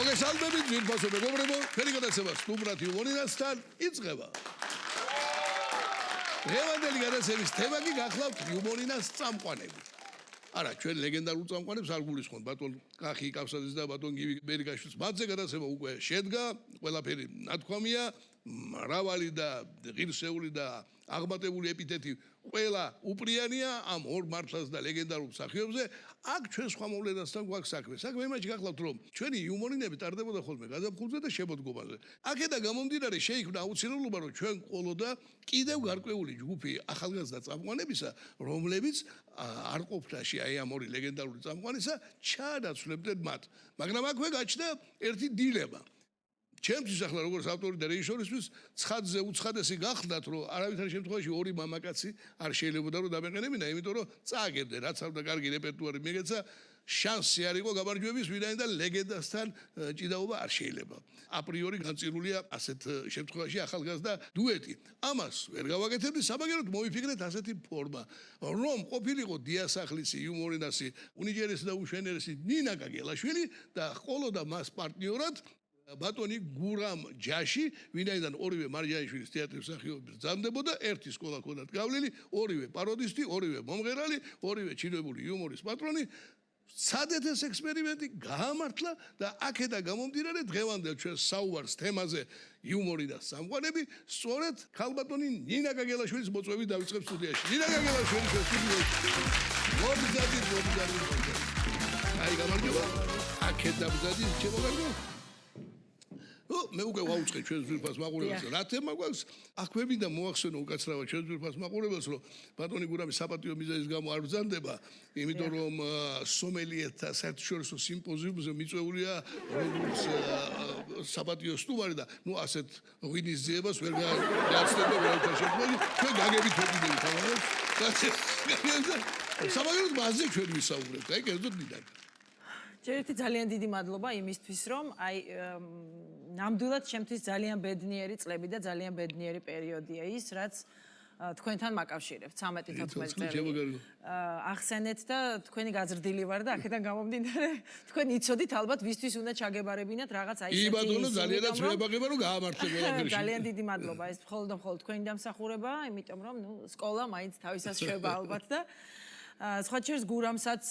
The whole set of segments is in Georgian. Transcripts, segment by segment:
მოგესალმებით ძვირფასო მეგობრებო, ჩვენი გადაცემა სტუმრად იუმორინასთან იწყება. დღევანდელი გადაცემის თემა კი გახლავთ იუმორინას წამყვანები. არა, ჩვენ ლეგენდარულ წამყვანებს არ გულისხმობთ, ბატონ კახი კავსაძის და ბატონ გივი ბერიკაშვილის. მათზე გადაცემა უკვე შედგა, ყველაფერი ნათქვამია, მრავალი და ღირსეული და აღმატებული ეპითეტი ყველა უპრიანია ამ ორ მართლას და ლეგენდარულ მსახიობზე. აქ ჩვენ სხვა მოვლენასთან გვაქვს საქმე. საქმე იმაში გახლავთ, რომ ჩვენი იუმორინები ტარდებოდა ხოლმე გაზაფხულზე და შემოდგომაზე. აქედან გამომდინარე შეიქმნა აუცილებლობა, რომ ჩვენ ყოლოდა კიდევ გარკვეული ჯგუფი ახალგაზრდა წამყვანებისა, რომლებიც არ ყოფნაში აი ამ ორი ლეგენდარული წამყვანისა ჩაანაცვლებდნენ მათ. მაგრამ აქვე გაჩნდა ერთი დილემა. ჩემთვის ახლა როგორც ავტორი და რეჟისორისთვის ცხადზე უცხადესი გახდათ, რომ არავითარ შემთხვევაში ორი მამაკაცი არ შეიძლებოდა რომ დამეყენებინა, იმიტომ რომ წააგებდნენ, რაც არ და კარგი რეპერტუარი მიგეცა, შანსი არ იყო გამარჯვების, ვინაიდან ლეგენდასთან ჭიდაობა არ შეიძლება. აპრიორი განწირულია ასეთ შემთხვევაში ახალგაზრდა დუეტი. ამას ვერ გავაკეთებდი, საბაგეროდ მოიფიქრეთ ასეთი ფორმა, რომ ყოფილიყო დიასახლისი, იუმორინასი, უნიჭერესი და უშვენიერესი ნინა გაგელაშვილი და ყოლოდა მას პარტნიორად ბატონი გურამ ჯაში, ვინაიდან ორივე მარჯანიშვილის თეატრის მსახიობი ბრძანდებოდა, ერთი სკოლა ჰქონდათ გავლილი, ორივე პაროდისტი, ორივე მომღერალი, ორივე ჩინებული იუმორის პატრონი. სცადეთ ეს ექსპერიმენტი, გაამართლა და აქედან გამომდინარე დღევანდელ ჩვენს საუბარს თემაზე იუმორი და სამყაროები, სწორედ ქალბატონი ნინა გაგელაშვილის მოწვევით დავიწყებ სტუდიაში. ნინა გაგელაშვილი სტუდიაში. მოგზადით. აი გამარჯობა. აქედან მზადით შემოგარგო. მე უკვე ვაუწყე ჩვენს ძვირფას მაყურებელს, რა თემა გვაქვს? აქვე მინდა მოახსენო უკაცრავად ჩვენს ძვირფას მაყურებელს, რომ ბატონი გურამი საპატიო მიზეზის გამო არ ბრძანდება, იმიტომ რომ სომელიეთა საერთაშორისო სიმპოზიუმზე მიწვეულია როგორც საპატიო სტუმარი და ასეთ ღვინის ძიებას ვერ გააცდება ვერთა შემთხვევაში, ჩვენ გაგებით ვეპიდებით ამას. საბაგეროდ მასზე ჩვენ ვისაუბრებთ, აი კერძოდ მინდა. ერთი ძალიან დიდი მადლობა იმისთვის, რომ აი ნამდვილად ჩემთვის ძალიან ბედნიერი წლები და ძალიან ბედნიერი პერიოდია ის, რაც თქვენთან მაკავშირებთ 13-14 წელი. ახსენეთ და თქვენი გაზრდილი ვარ და აქედან გამომდინარე თქვენ იცოდით ალბათ ვისთვის უნდა ჩაგებარებინათ რაღაც აი ესეთი. ბატონო ძალიანაც ვეუბნება რომ გაამართლე ყველაფერში. ძალიან დიდი მადლობა, ეს მხოლოდ და მხოლოდ თქვენი დამსახურებაა, იმიტომ რომ სკოლა მაინც თავისას შვება ალბათ და სხვა ჩერს გურამსაც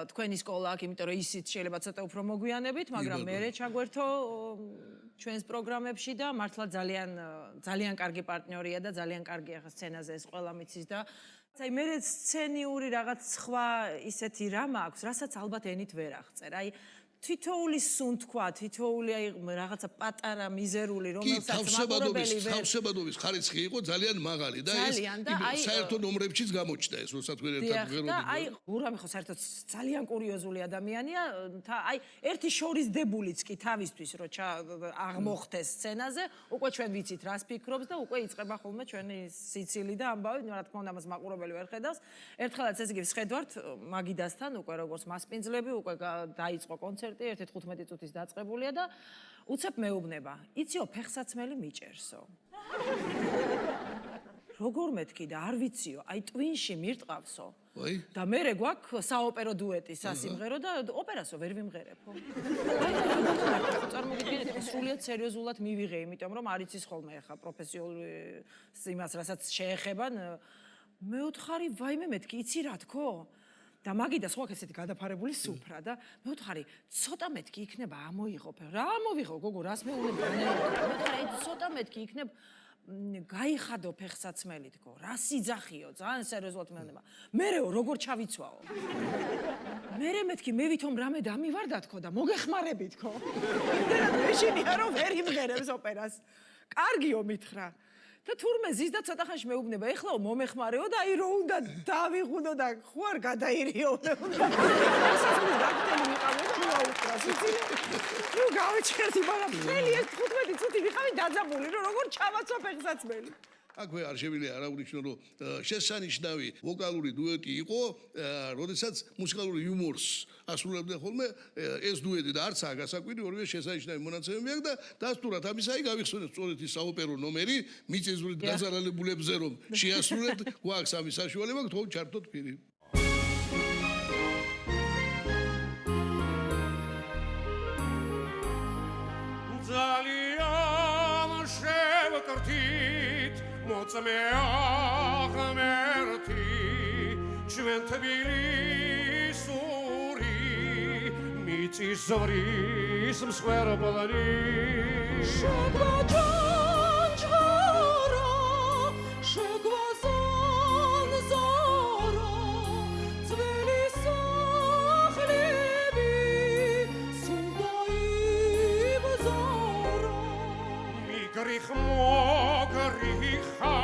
თქვენი სკოლა აქვს, იმიტომ რომ ისიც შეიძლება ცოტა უფრო მოგვიანებით, მაგრამ მე ჩაგვერთო ჩვენს პროგრამებში და მართლა ძალიან კარგი პარტნიორია და ძალიან კარგი ახლა სცენაზე ეს ყველა მიცის და აი მე სცენიური რაღაც სხვა ისეთი რამ აქვს, რასაც ალბათ ენით ვერ აღწერ. აი თითოეული სუნთქვა, თითოეული აი რაღაცა პატარა მიზერული, რომელსაც მაყურებელი ვერ თავსებადობის ხარისხი იყო ძალიან მაღალი და ეს საერთო ნომრებშიც გამოჩნდა ეს, როცა თქვენ ერთად ვღეროდით. და აი გურამი ხო საერთოდ ძალიან კურიოზული ადამიანია, აი ერთი შორისდებულიც კი თავისთვის რო აღმოხდეს სცენაზე, უკვე ჩვენ ვიცით რას ფიქრობს და უკვე იწყება ხოლმე ჩვენი სიცილი და ამბავი, რა თქმა უნდა მას მაყურებელი ვერ ხედავს. ერთხელაც ეს იგი ვხედავთ მაგიდასთან, უკვე როგორც მასპინძლები, უკვე დაიწყო კონცერტი 15 წუთის დაწყებულია და უცებ მეუბნება, იციო ფეხსაცმელი მიჭერსო. როგორ მეთქი და არ ვიციო, აი ტვინში მირტყავსო. და მერე გვაქვს საოპერო დუეტი სასიმღერო და ოპერასო ვერ ვიმღერებო. წარმოგიდგენთ, სრულიად სერიოზულად მივიღე, იმიტომ რომ არ იცის ხოლმე ახლა პროფესიული იმას, რასაც შეეხებან. მეუთხარი, ვაიმე მეთქი, იცი რა თქო? და მაგიდა სხვა ესეთი გადაფარებული სუფრა და მეუთხარი, ცოტა მეთქი იქნება ამოიღო. რა ამოვიღო, გოგო, რას მეუბნება? მეუთხარი, ცოტა მეთქი იქნება გაიხადო ფეხსაცმელი თქო, რა სიძახიო, ძალიან სერიოზულად მეუბნება. მერეო როგორ ჩავიცვაო? მერე მეთქი, მე ვითომ რამე დამივარდა თქო და მოგეხმარები თქო. მეშინია რომ ვერ იმღერებს ოპერას. კარგიო მითხრა. და თურმე ზის და ცოტა ხანში მეუბნება, ეხლაო მომეხმარეო და აი რო უნდა დავიღუნო და ხო არ გადაირიო. სასაცმელი დაგტელი ვიყავი და მოაუხრა სიცილი. ნუ გავიჩერდი, მაგრამ მთელი ეს 15 წუთი ვიყავი დაძაბული, რომ როგორ ჩავაცვა ფეხსაცმელი. აქვე არ შეგვიძლია არ აღვნიშნო, რომ შესანიშნავი ვოკალური დუეტი იყო, როდესაც მუსიკალური იუმორს ასრულებდნენ ხოლმე ეს დუეტი და არც აგასაკვირი ორივე შესანიშნავი მონაცემები აქვს და დასტურად ამისა აი გავიხსენეთ სწორედ ის საოპერო ნომერი მიწისძვრით დაზარალებულებზე რომ შეასრულეთ, გვაქვს ამის საშუალება, გთხოვთ ჩართოთ პირი. წმეა ღმერთი ჩვენ თბილისური მიწის ზვრის მსხვერპლი შეგვაჯანჯღარა შეგვაზანზარა ძველი სახლები სულ დაიბზარა მიგრიხ მოგრიხა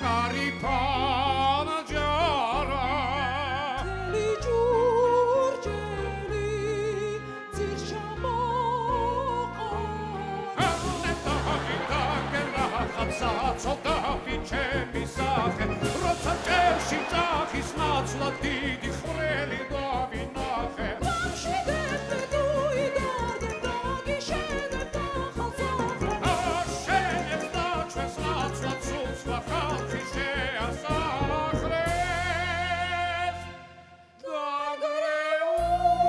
კარი პანაჯარა თელი ჯურჯელი ძირშამოყარა ცოტა ფიჩები სახე როცა ჭერში წახის ნაცვლად დიდი ხვრელი დავინახე ბავში დედა დუიდარდე დაგიშენებ ახალსახე შენებს და ჩვენს ნაცვლად სულსვა ხალხი შეასახლეს დაგრეულია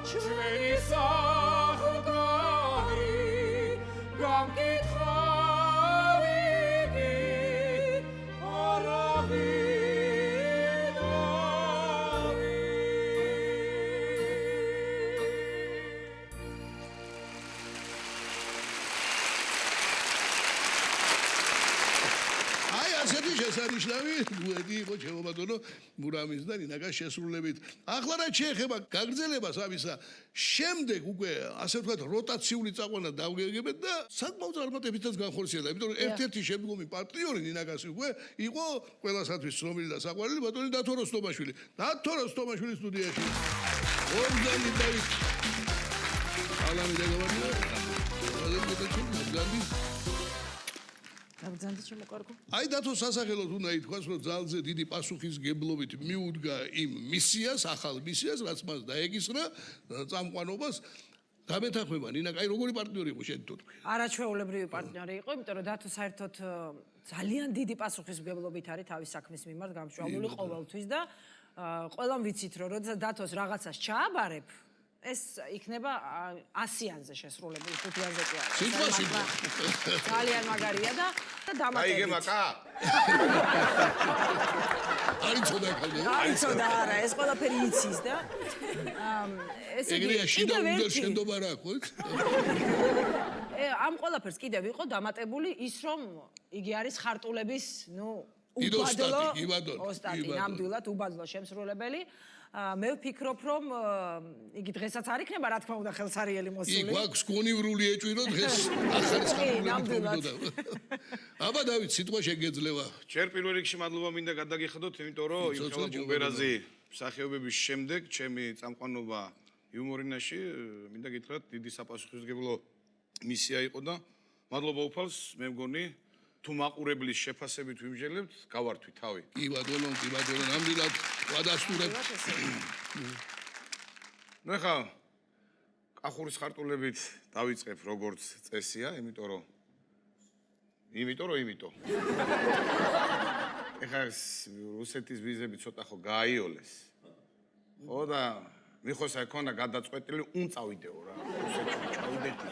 ჩვენი სახლგარი ასეთი შესანიშნავი დუეტი იყო ჩემო ბატონო მურამის და ნინაკას შესრულებით. ახლა რაც შეეხება გაგრძელებას ამისა, შემდეგ უკვე ასე ვთქვათ როტაციული წაყვანა დავგეგებეთ და საკმაოდ წარმატებითაც განხორციელდა, იმიტომ რომ ერთ-ერთი შემდგომი პარტნიორი ნინაკასი უკვე იყო ყველასათვის ცნობილი და საყვარელი ბატონი დათო როსტომაშვილი. დათო როსტომაშვილი სტუდიაში. ორგანი დავით. ალამი დაგავარია. გაგზავნეთ შემოყარგო. აი დათო სასახელოდ უნდა ითქვას, რომ ძალზე დიდი პასუხისგებლობით მიუდგა იმ მისიას, ახალ მისიას, რაც მას დაეკისრა წამყვანობას. გამეთანხმება ნინაკა, აი როგორი პარტნიორი იყო შენ თვითონ? არაჩვეულებრივი პარტნიორი იყო, იმიტომ რომ დათო საერთოდ ძალიან დიდი პასუხისმგებლობით არის თავის საქმის მიმართ გამშვალული ყოველთვის და ყველამ ვიცით, რომ როდესაც დათოს რაღაცას ჩააბარებ, ეს იქნება 100-იანზე შესრულებული, 5-იანზე კი არა. სიტყვა. ძალიან მაგარია და დამატებით. აიგე მაკა არიცოდა ხოლმე. არიცოდა არა, ეს ყველაფერი იცის და ესე ეგრეა შიდა უნდა შენდობა რა ხო? ამ ყველაფერს კიდევ იყო დამატებული ის, რომ იგი არის ხარტულების, დიდ ოსტატი, ოსტატი, ნამდვილად უბადლო შემსრულებელი. მე ვფიქრობ, რომ იგი დღესაც არ იქნება, რა თქმა უნდა, ხელსარიელი მოსული. იქ გვაქვს გონივრული ეჭვი, რომ დღეს ახალი ხარტულები თქონდოდა. აბა დავით, სიტყვა შეგეძლევა. ჯერ პირველ რიგში მადლობა მინდა გადაგიხადოთ, იმიტომ რომ იმხელა ბუმბერაზი მსახიობების შემდეგ ჩემი წამყვანობა იუმორინაში მინდა გითხრათ დიდი საპასუხისმგებლო მისია იყო და მადლობა უფალს მე მგონი თუ მაყურებლის შეფასებით ვიმჟელებთ, გავართვით თავი. კი ბატონო, ნამდვილად ვადასტურებ. ეხლა კახურის ხარტულებით დავიწყებ როგორც წესია, იმიტომ. ეხლა რუსეთის ვიზები ცოტა ხო გააიოლეს. ხო და მიხოს აი ქონა გადაწყვეტილი უნწავიდეო რა. რუსეთში ჩავიდეთი.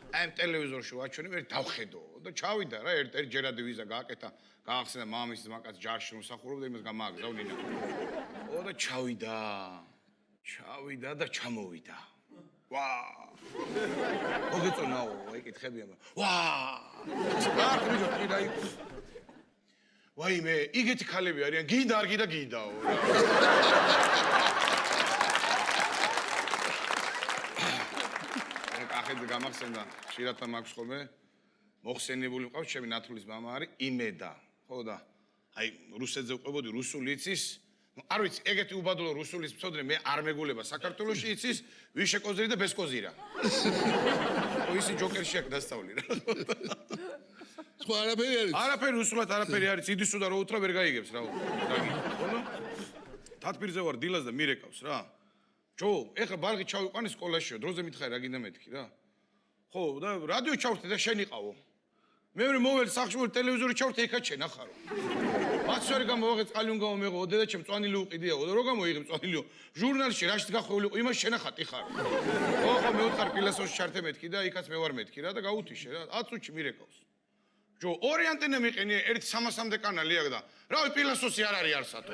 აი ტელევიზორში ვაჩვენე, მე დავხედო და ჩავიდა რა, ერთჯერადი ვიზა გააკეთა, გაახსენა მამის მაკაც ჯარში მოსახურობდა, იმას გამააგზავნინა. ო და ჩავიდა და ჩამოვიდა. ვაა! მოგეწონაო, ეკითხებია. ვაა! კარგი ბიჭო, კიდე აი. ვაიმე, იგეთი ქალები არიან, გინდა არ გინდა გინდაო რა. ახლა გამახსენდა, შეიძლება მაქვს ხოლმე მოხსენებული მყავს ჩემი ნათულის მამა არის იმედა. ხო და აი რუსეთზე ვყვებოდი, რუსული იცის. არ ვიცი, ეგეთი უბადლო რუსულის მწოდნე მე არ მეგულება საქართველოში იცის, ვიშე კოზირი და ბეს კოზირა. ო ისი ჯოკერში აქ დასწავლი რა. სხვა არაფერი არის? არაფერი რუსულად არაფერი არის, იდისო და რო უთხრა ვერ გაიგებს რა. დაგი. ხო? თათბირზე ვარ დილას და მირეკავს რა. ჯო, ეხლა ბარღი ჩავიყვანი სკოლაშიო, დროზე მითხარი რა გინდა მეთქი რა. ხო, და რადიო ჩავრთე და შენ იყავო. მე მოველი სახში ტელევიზორი ჩავრთე, ეხა შენ ახარო. მაცვარი გამოვაღე წყალი უნდა მომეღო დედა ჩემ წვანილი უყიდია რო გამოიღე წვანილიო ჟურნალში რაშიც გახვეულიყო იმას შენახატი ხარ ხო მე ვთხარ პილასოში ჩართე მეთქი და იქაც მე ვარ მეთქი რა და გაუთიშე რა 10 წუთში მირეკავს ჯო ორი ანტენა მიყენია ერთი 300-მდე კანალი აქვს და რავი პილასოსი არ არის არსათო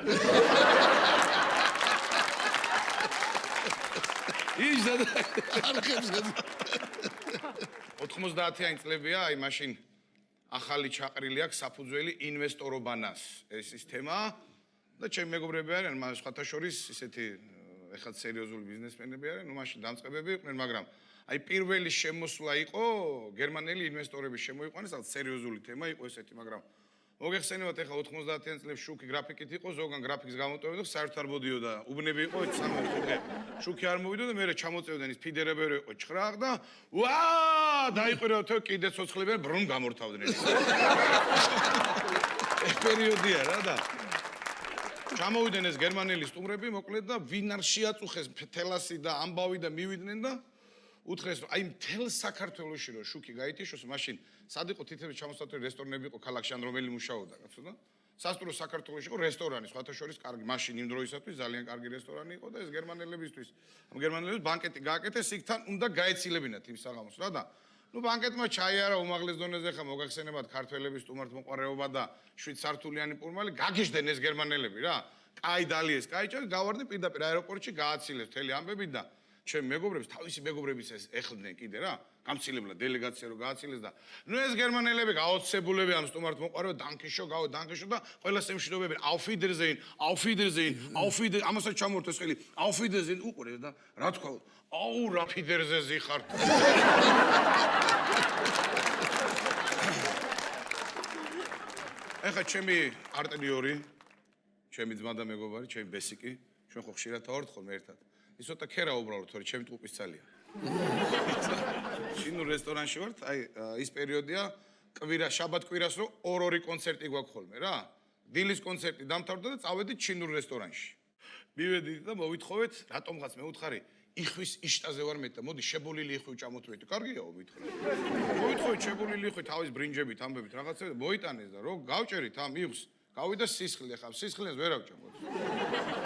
ისა არხებს 90-იანი წლებია აი მაშინ ახალი ჩაყრილი აქვს საფუძველი ინვესტორობანას ეს ის თემა და ჩემი მეგობრები არიან მას სხვათა შორის ისეთი ეხლა სერიოზული ბიზნესმენები არიან ნუ მაშინ დამწყებები იყვნენ მაგრამ აი პირველი შემოსვლა იყო გერმანელი ინვესტორების შემოიყვანეს ალბათ სერიოზული თემა იყო ესეთი მაგრამ მოგეხსენებათ ეხლა 90-იან წლებში შუქი გრაფიკით იყო ზოგან გრაფიკს გამოტოვებდა საერთოდ არ მოდიოდა უბნები იყო 3 შუქი არ მოვიდა და მე ჩამოწევდნენ ის ფიდერებერი იყო 9 და ვა დაიყვიროთო კიდე ცოცხლებიან ბრუნ გამორთავდნენ ეს პერიოდია რა და ჩამოვიდნენ ეს გერმანელი სტუმრები მოკლედ და ვინ არ შეაწუხეს თელასი და ამბავი და მივიდნენ და უთხრეს რომ აი მთელ საქართველოში რომ შუქი გაითიშოს მაშინ სად იყო თითების ჩამოსატვირთული რესტორნები იყო ქალაქში ან რომელი მუშაობდა კაცო და სასტუმრო საქართველოში იყო რესტორანი სხვათა შორის კარგი მაშინ იმ დროისათვის ძალიან კარგი რესტორანი იყო და ეს გერმანელებისთვის ამ გერმანელებს ბანკეტი გააკეთეს იქთან უნდა გაეცილებინათ იმ საღამოს რა და ნუ ბანკეტმა ჩაიარა უმაღლეს დონეზე ხა მოგახსენებათ ქართველების სტუმართმოყვარეობა და 7 სართულიანი პურმალი გაგიჟდნენ ეს გერმანელები რა კაი დალიეს კაი ჩა გავარდნენ პირდაპირ აეროპორტში გააცილეს მთელი ამბები და ჩემ მეგობრებს თავისი მეგობრების ეს ეხლდნენ კიდე რა გამცილებლად დელეგაცია რო გააცილეს და ნუ ეს გერმანელები გაოცებულები ამ სტუმართმოყვარეობა დანკიშო და ყველას ემშვიდობებენ აუფიდერზეინ ამასაც ჩამორთეს ხელი აუფიდერზეინ უყურე და რა თქვა აუ რა ფიდერზეზი ხარ ეხა ჩემი არტილიური ჩემი ძმა და მეგობარი ჩემი ბესიკი ჩვენ ხო ხშირად ვართ ხოლმე ერთად ის ცოტა ქერა უბრალოდ თორე ჩემი ტყუპის ძალია ჩინურ რესტორანში ვართ აი ის პერიოდია კვირა შაბათ კვირას რო 2 კონცერტი გვაქვს ხოლმე რა დილის კონცერტი დამთავრდა და წავედით ჩინურ რესტორანში მივედით და მოვითხოვეთ რატომღაც მე უთხარი იხვის იშტაზე ვარ მე და მოდი შებოლილი იხვი ვჭამოთ კარგიაო მითხრა მოვითხოვეთ შებოლილი იხვი თავის ბრინჯებით ამბებით რაღაცა და მოიტანეს და რო გავჭერით ამ იხს გავიდა სისხლი ხა სისხლიანს ვერ ავჭამოთ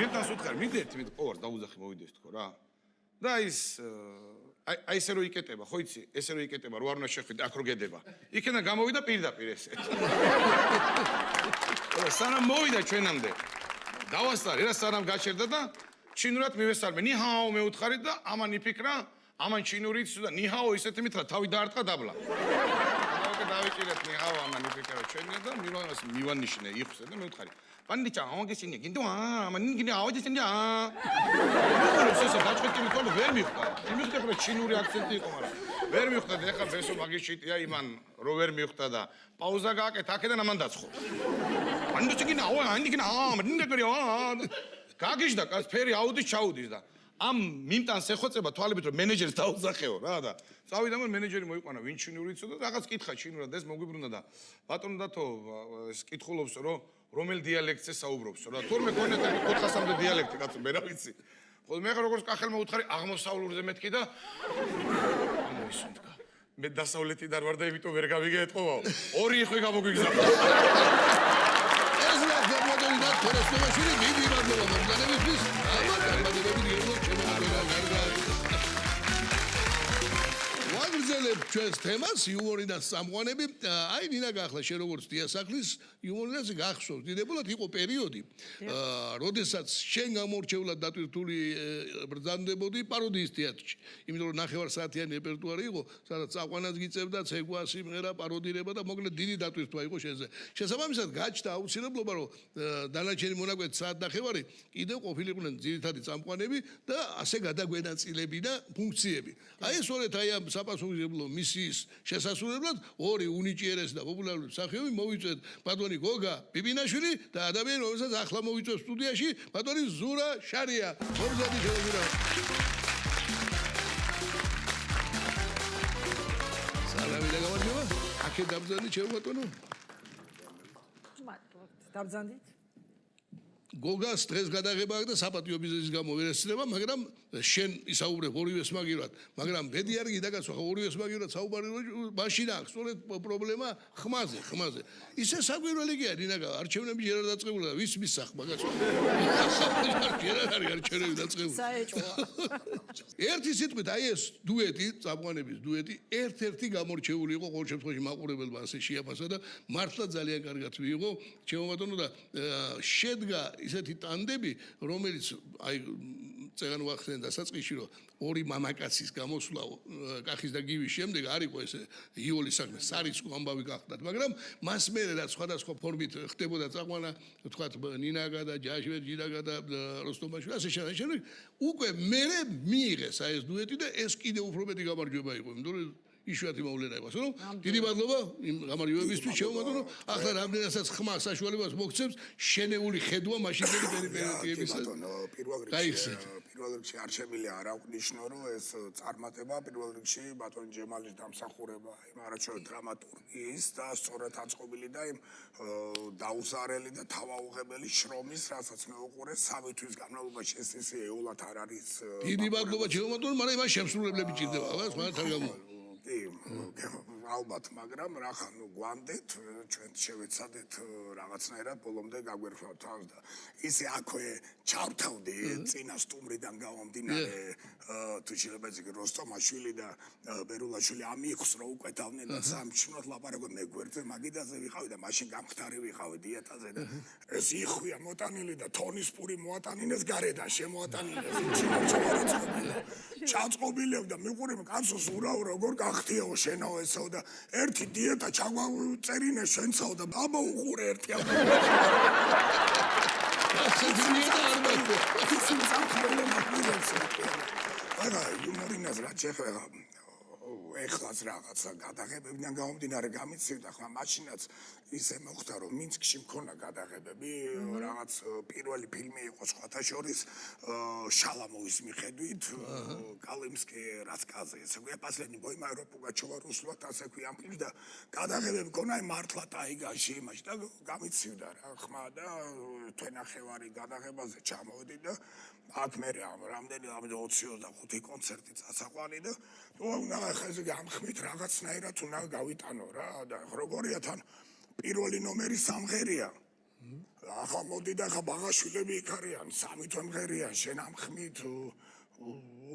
ერთას უთხარ მიდეთ მე ყოველს დაუძახი მოვიდეს თქო რა და ის აი ესე რო იკეტება ხო იცი ესე რო იკეტება რო არ უნდა შეხვიდე აქ რო გედება იქიდან გამოვიდა პირდაპირ ესე სანამ მოვიდა ჩვენამდე დავასწარი რა სანამ გაჩერდა და ჩინურად მივესალმე ნიჰაო მე უთხარი და ამან იფიქრა ამან ჩინურით და ნიჰაო ისეთი მითხრა თავი დაარტყა დაბლა დავიჭირეთ ნიჰაო ამან იფიქრა ჩვენია და მივანიშნე იხსე და მე უთხარი პანდიჩა ამაგესინია გინდო ამანინგინე ავაჯესინია ეს გაჭრეთი მithole ვერ მიხვდა იმიხდე რომ ჩინური აქცენტი იყო მაგრამ ვერ მიხვდა და ეხლა ბესო მაგის შიტია იმან რო ვერ მიხვდა და პაუზა გააკეთა აქედან ამან დაცხო პანდიჩა გინა ამანინგინე ამანინგინე გაგიჟდა კაც ფერი აუდის ჩაუდის და ამ მიმტანს ეხოცება თვალებით რომ მენეჯერს დაუძახეო რა და წავიდა მან მენეჯერი მოიყვანა ვინ ჩინური იცოდა და რაღაც კითხა ჩინურად ეს მოგიბრუნდა და ბატონო დათო ეს კითხულობს რომ რომელ დიალექტზე საუბრობს რა თურმე გონიათ 400-მდე დიალექტი კაცო მე რა ვიცი ხოლმე მე როგორც კახელმა უთხარი აღმოსავლურზე მეთქი და ამოისუნთქა მე დასავლეთიდან ვარ და იმიტომ ვერ გავიგე ეთყოვაო ორი იხვი გამოგვიგზავნა ეს რა გემოდელი და თორესტოვაში მიდი მადლობა მომგანებისთვის ამა წარმატებები გიერთო ჩემო ვაგრძელებ ჩვენს თემას იუმორი და სამყაროები აი დინა გახლა შენ როგორც დიასახლის იუმორინას გახსოვს დიდებულად იყო პერიოდი როდესაც შენ გამორჩეულად დატვირთული ბრძანდებოდი პაროდიის თეატრში იმიტომ რომ ნახევარსაათიანი რეპერტუარი იყო სადაც წაყვანას გიწევდა ცეკვა სიმღერა პაროდირება და მოკლედ დიდი დატვირთვა იყო შენზე შესაბამისად გაჩნდა აუცილებლობა რომ დანარჩენი მონაკვეთი საათნახევარი კიდევ ყოფილიყვნენ ძირითადი წამყვანები და ასე გადაგვენაწილებინა ფუნქციები აი ეს სწორედ აი ამ საპასუხისმგებლო მისიის შესასრულებლად ორი უნიჭიერესი და პოპულარული მსახიობი მოვიწვევთ ბატონი გოგა ბიბინაშვილი და ადამიანი რომელსაც ახლა მოვიწვევთ სტუდიაში ბატონი ზურა შარია მომზადი შევზურა სალამი და გამარჯობა აქე დაბზანდი ჩემო ბატონო დაბზანდით გოგას დღეს გადაღება აქვს და საპატიო ბიზნესის გამო ვერ ესწრება, მაგრამ შენ ისაუბრებ ორივეს მაგივრად, მაგრამ ბედი არ გიდაგაცვა ხო ორივეს მაგივრად საუბარი მაშინ აქვს სწორედ პრობლემა ხმაზე. ისე საგვირველი კი არის ნინაგა, არჩევნები ჯერ არ დაწყებულა და ვის მისახ მაგას. ჯერ არ არის არჩევნები დაწყებული. საეჭვოა. ერთი სიტყვით აი ეს დუეტი, წამყვანების დუეტი, ერთ-ერთი გამორჩეული იყო ყოველ შემთხვევაში მაყურებელმა ასე შეაფასა და მართლა ძალიან კარგად მიიღო. ჩემო ბატონო და შედგა ისეთი ტანდები, რომელიც აი წეგან ვახსენე დასაწყისში რომ ორი მამაკაცის გამოსვლა კახის და გივის შემდეგ არ იყო ესე იოლის საქმე, სარიცკო ამბავი გახდათ, მაგრამ მას მერე რაც სხვადასხვა ფორმით ხდებოდა წაყვანა, თქვათ ნინაგა და ჯაჟვერჯინაგა და როსტომაშვილი, ასე შემდეგ, უკვე მერე მიიღეს აი ეს დუეტი და ეს კიდევ უფრო მეტი გამარჯვება იყო, იმიტომ რომ იშვიათი მოვლენა იყო, რომ დიდი მადლობა იმ გამარჯვებისთვის შემოვადო, ახლა რამდენადაც ხმა საშუალებას მოგცემს შენეული ხედვა მაშინდელი პერიპეტიების. პირველ რიგში არ შემიძლია არ აღნიშნო, რომ ეს წარმატება პირველ რიგში ბატონ ჯემალის დამსახურება, იმ არაჩვეულებრივ დრამატურგიის და სწორად აწყობილი და იმ დაუსარელი და თავაუღებელი შრომის, რასაც მე ვუყურე 3 თვის განმავლობაში ეს ისე ეულად არ არის. დიდი მადლობა შემოვადო, მაგრამ იმას შემსრულებლები ჭირდება, ახლა სხვათა გამო. ალბათ, მაგრამ რახა ნუ გვამდეთ, ჩვენ შევეცადეთ რაღაცნაირად ბოლომდე გაგვერხვა თავს და ისე აქვე ჩავთავდი წინა სტუმრიდან გამომდინარე თუ შეიძლება იცი როსტომაშვილი და ბერულაშვილი ამიხვს რომ უკვე დავდნენ და სამჩნოთ ლაპარაკო მე გვერდზე მაგიდაზე ვიყავი და მაშინ გამხდარი ვიყავი დიეტაზე და ეს იხვია მოტანილი და თონის პური მოატანინეს გარედან შემოატანინეს ჩაწყობილებ და მიყურებ კაცოს ურავ როგორ გახთიაო შენაო ესო და ერთი დიეტა ჩაგვაწერინე შენცაო და აბა უყურე ერთი აბა არა იუმორინას რა ჩეხება ეხლაც რაღაცა გადაღებებიდან გამომდინარე გამიცივდა ხმა მაშინაც ისე მოხდა რომ მინსკში მქონა გადაღებები რაღაც პირველი ფილმი იყო სხვათა შორის შალამოვის მიხედვით კალიმსკი რასკაზე ესე ქვია პასლენი ბოიმარო პუგაჩოვა რუსულად ასე ქვია ამ ფილმს და გადაღებები მქონა მართლა ტაიგაში იმაში და გამიცივდა რა ხმა და თვენახევარი გადაღებაზე ჩამოვედი და აქ მე რამდენი 20-25 კონცერტი წასაყვანი და უნდა ხაზე გამხმით რაღაცნაირად უნდა გავიტანო რა და როგორია თან პირველი ნომერი სამღერია ახლა მოდი და ახლა ბაღაშვილები იქ არიან 3 თვე მღერიან შენ ამხმით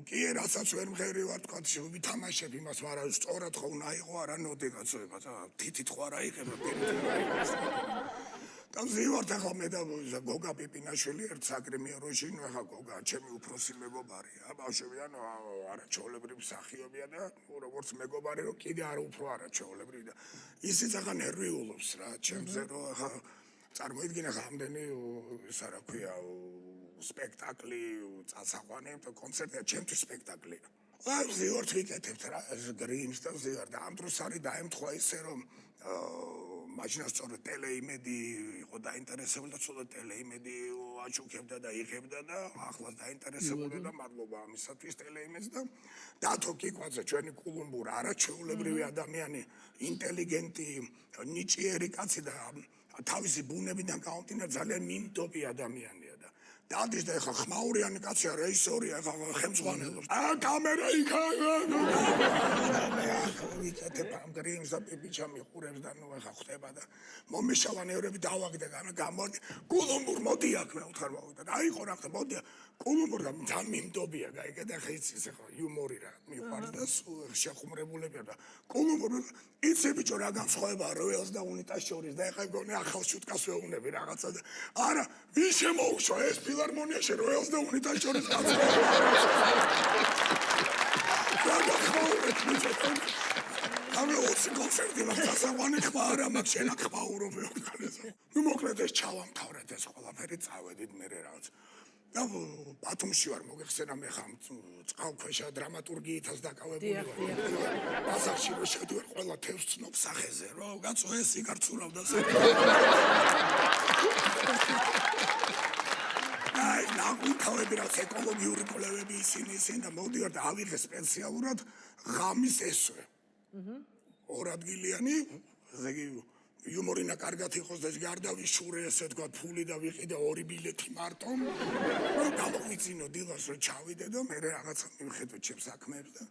კი რასაც ვერ მღერი ვარ თქვა ვითამაშებ იმას მაგრამ სწორად ხო უნდა იყო არა ნოდი კაცოება და თითით ხო არა იღება და ზივართ ახლა მე და გოგა პიპინაშვილი ერთ საგრემიეროში ნუ ახლა გოგა ჩემი უფროსი მეგობარია ბავშვები ანუ არაჩვეულებრივი მსახიობია და როგორც მეგობარი რომ კიდე არა უფრო არაჩვეულებრივი და ისიც ახლა ნერვიულობს რა ჩემზე რომ ახლა წარმოიდგინე რამდენი ისა რა ქვია სპექტაკლი წასაყვანი და კონცერტია ჩემთვის სპექტაკლია აი ზივართ ვიკეთებთ რა გრინს და ზივართ და ამ დროს არის დაემთხვა ისე რომ მაშინ სწორედ ტელეიმედი იყო დაინტერესებული და ცოტა ტელეიმედი აჩუქებდა და იღებდა და ახლა დაინტერესებული და მადლობა ამისათვის ტელეიმედს და დათო კიკვაძე ჩვენი კულუმბურა არაჩვეულებრივი ადამიანი ინტელიგენტი ნიჭიერი კაცი და თავისი ბუნებიდან გამომდინარე ძალიან მინდობი ადამიანია და დადის და ეხა ხმაურიანი კაცია რეჟისორია ეხა ხელმძღვანელობს კამერა იქა ვიკეთებ ამ გრინს და პიპიჩა მიყურებს და ნუ ეხა ხდება და მომიშალანევრები დავაგდე გამორდი კულუმბურ მოდი აქ მე უთხარ მოვიდა და აიყო რა ხდება მოდი კულუმბურ და ძალიან მინდობია გაიგე ხა იცის ეხა იუმორი რა მიყვარს და შეხუმრებულებია და კულუმბურ იცი ბიჭო რა განსხვავება როელს და უნიტას შორის და ეხა გონე ახალ შუტკას ვეუნები რაღაცა და არა ვის შემოუშვა ეს ფილარმონიაში როელს და უნიტას შორის ამ 20 კონცერტი მასწავლანი ხმა არა მაგ შენა ხმაურობ ნუ მოკლედ ეს ჩავამთავრეთ ეს ყველაფერი წავედით მე რაღაც და ბათუმში ვარ მოგეხსენა მე ხამ წყალქვეშა დრამატურგიითაც დაკავებული ვარ ბაზარში რო შედივარ ყველა თევზს ცნობ სახეზე რო კაცო ეს იგარცურავდა აი ნაგვითავები რაც ეკოლოგიური კვლევები ისინი და მოდივარ და ავიღე სპეციალურად ღამის ესვე ორ ადგილიანი ზეგი იუმორინა კარგად იყოს და გარდა ვიშურე ესე თქვა ფული და ვიყიდე 2 ბილეთი მარტო. გამოვიწინო დილას რომ ჩავიდე და მე რაღაცა მივხედო ჩემს საქმეებს და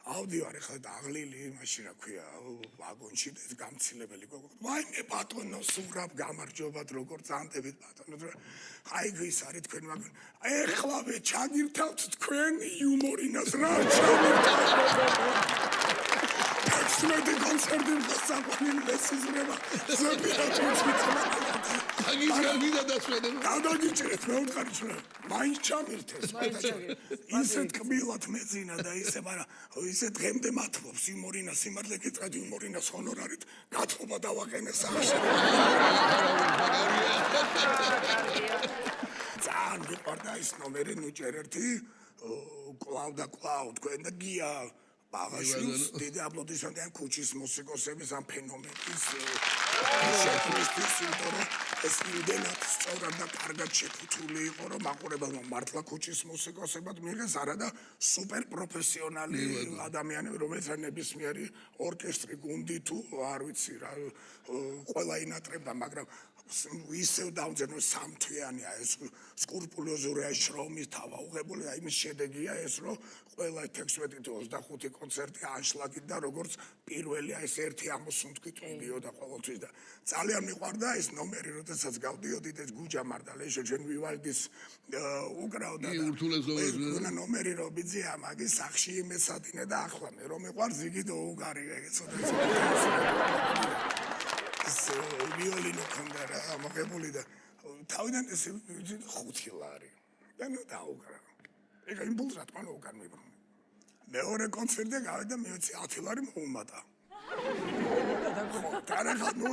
ავდივარ ახლა დაღლილი მაშინ რა ქვია ვაგონში და ეს გამცილებელი გოგო. ვაიმე ბატონო სურაბ გამარჯობათ როგორ წანდებით ბატონო. აი ის არის თქვენ ვაგონი. ეხლავე ჩაგირთავთ თქვენ იუმორინას რა ჩავირთავთ. Smete koncerti მოსაყვანილი მესიზრება ზებიათ უციტმა აგიჩერდა დასვედა გადაგიჭერეთ მე ვთქარი ჩვენ მაინც ჩამირთეს ისეთ კბილად მეძინა და ისე მაგრამ ისე დღემდე მათლობს იუმორინა სიმართლე გითხრათ იუმორინას ჰონორარით გათხოვა დავაყენე სახში ძალიან მიყვარდა ის ნომერი ნუ ჯერ ერთი კლავ და კლავ თქვენ და გია Bagajus, დიდი აპლოდისმენტი ამ ქუჩის მუსიკოსების ამ ფენომენის შექმნისთვის, იმიტომ რომ ეს იმდენად სწორად და კარგად შეფუთული იყო, რომ მაყურებელმა მართლა ქუჩის მუსიკოსებად მიიღეს, არა და სუპერ პროფესიონალი ადამიანები, რომელიც ნებისმიერი ორკესტრი, გუნდი თუ არ ვიცი რა, ყველა ინატრებდა, მაგრამ ისევ დავძენო სამთვიანია ეს სკრუპულოზური შრომის თავაუღებული და იმის შედეგია ეს რომ ყველა 16-25 კონცერტი ანშლაგით და როგორც პირველია ეს ერთი ამოსუნთქი თუნდიოდა ყოველთვის და ძალიან მიყვარდა ეს ნომერი როდესაც გავდიოდით ეს გუჯა მარტალეშო ჩვენ ვივალდის უკრავდა და ნომერი რო ბიძია მაგის სახში იმესადინე და ახლა მე რომ მიყვარს ზიგიდო უგარი ეგეცოდეს ვიოლინო კონდა რა მოგებული და თავიდან ეს 5 ლარი და ნუ დაუკრა ეგ იმპულს რა თქმა უნდა უკან მიბრუნე მეორე კონცერტზე გავიდა მე 10 ლარი მოუმატა კარახა ნუ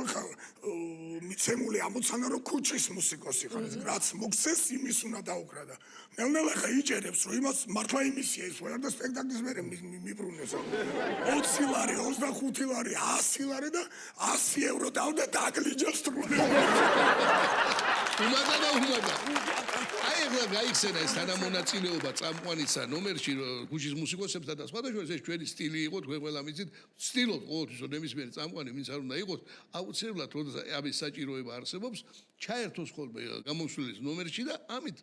მიცემული ამოცანა რომ ქუჩის მუსიკოსი ხარ რაც მოგცეს იმის უნდა დაუკრა და ნელ-ნელა ხა იჭერებს რომ იმას მართლა იმისია ის ვარ და სპექტაკლის მერე მიბრუნეს 20 ლარი 25 ლარი 100 ლარი და 100 евро დავდა დაგლიჯა სტრუნები უმატა და უმატა აი ახლა გაიხსენა ეს თანამონაწილეობა წამყვანისა ნომერში ქუჩის მუსიკოსებთან და სხვადასხვა ეს ჩვენი სტილი იყო თქვენ ყველა მიცით სტილობ ყოველთვის რომ ნებისმიერი წამყვანი ვინც არ უნდა იყოს აუცილებლად როდესაც ამის საჭიროება არსებობს ჩაერთოს ხოლმე გამოსulis ნომერში და ამით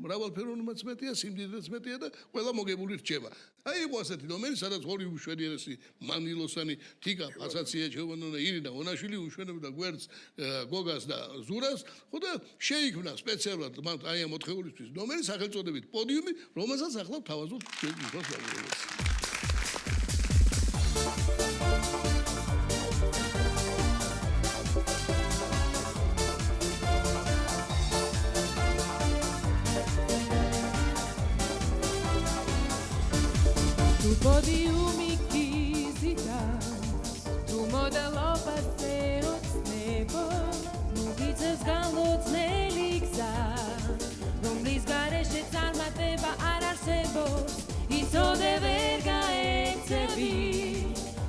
მრავალფეროვნებაც მეტია სიმდიდრეც მეტია და ყველა მოგებული რჩება აი იყო ასეთი ნომერი სადაც ორი უშვენიერესი მანილოსანი თიკა ფასაცია ჩევანონა ირინა ონაშვილი უშვენებდა გვერდს გოგას და ზურას ხო და შეიქმნა სპეციალურად აი ამ 4-ისთვის ნომერი სახელწოდებით პოდიუმი რომელსაც ახლა თავაზობთ ჩვენ მიხოს ვაგონებს Podiumi kizita, tu modelo paseo nebo, mugitses galot nelikza, romlis gareshe tsarmateba ararsebo, iso deverga etsebi,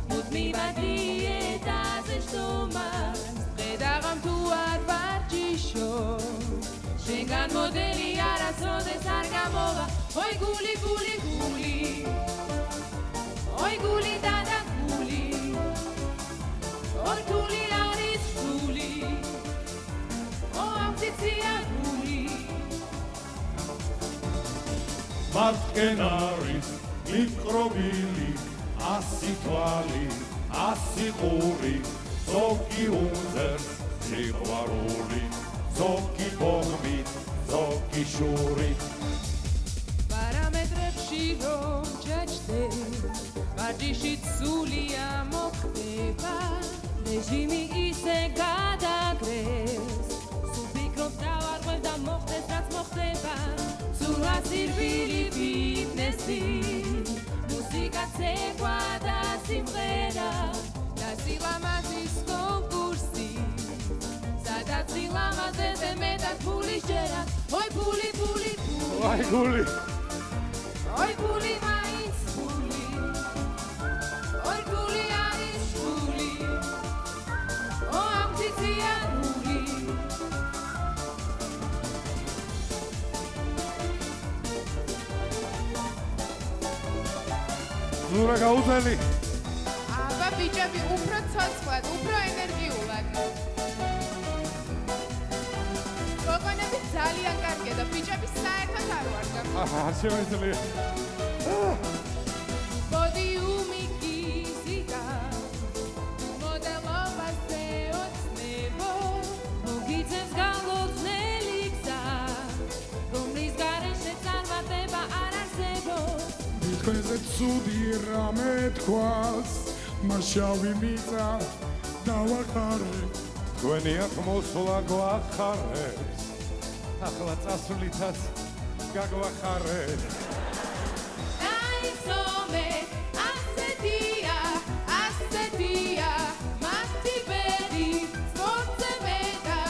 mutmi badieta zestoma, redagam tu arbarjisho, shengan modeli araso de sargamova, oi guli guli guli. Oi guli dada guli Oi guli aris guli O amtizia guli Matken aris mikrobili Asi tvali, asi khuri Zoki unzer, zikvaruli Zoki bogmi, zoki shuri Parametrებში რომ ჩაჭდე ვარჯიშით სულია მოხდება რეჟიმი ისე გადაგრეს სულ ფიქრობ დავარღვევ და მოხდეს რაც მოხდება სურვა სირბილი ფიტნესი მუსიკა ცეკვა და სიმღერა და სილამაზის კონკურსი სადაც სილამაზეზე მეტად ფული შეერა ой ფული ფული ფული Ai guli Oi guli mains guli Oi guli aris guli O amtizia guli Zura gauzeli Aba ბიჭები უფრო ცოცხლად, უფრო ენერგიულად. გოგონები ძალიან კარგია და ბიჭები საერთოდ არ ვარგა. შეგვიძლია. პოდიუმი გიზიდა, მოდელობაზე ოცნებო, მოგიწევს გალოცნელი გზა, რომლის გარეშე წარმატება არ არსებობს. თქვენზე ცუდი რამე თქვას, მასშავი მიწა დავახარე. თქვენი აღმოსვლა გვახარებს. ახლა წასვლითაც გაგვახარეთ. დაისომე, ასეთია, ასეთია, მათი ბედი, სპორტზე მეტა,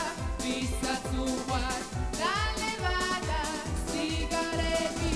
ვისაც უყვარს დალევა და სიგარეტი.